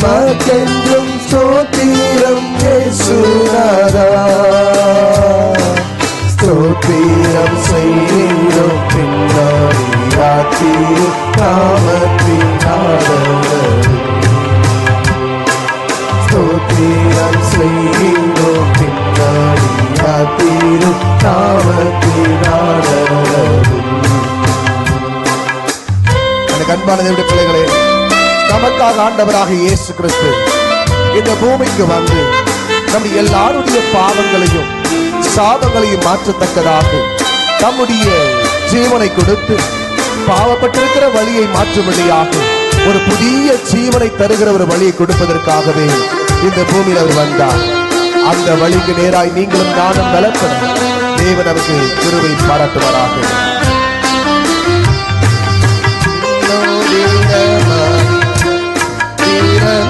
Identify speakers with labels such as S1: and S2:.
S1: மகென்றும் ஸ்தோத்திரம் இயேசுநாதா. ஸ்தோத்திரம் செய்தோம் பின்னாடி ராத்திரி நாமத்தினாலே. ஸ்தோத்திரம் செய்தோம் பின்னாடி ராத்திரி நாமத்தினாலே. எனக்கு அன்பான தேவனுடைய பிள்ளைகளே, நமக்காக ஆண்டவராக இயேசு கிறிஸ்து இந்த பூமிக்கு வந்து நம்முடைய எல்லாருடைய பாவங்களையும் சாபங்களையும் மாற்றத்தக்கதாக நம்முடைய ஜீவனை கொடுத்து பாவப்பட்டிருக்கிற வழியை மாற்றும்படியாக ஒரு புதிய ஜீவனை தருகிற ஒரு வழியை கொடுப்பதற்காகவே இந்த பூமியில் அவர் வந்தார். அந்த வழிக்கு நேராய் நீங்களும் நானும் பலப்பட தேவன் நமக்கு கிருபை பாராட்டுவாராக.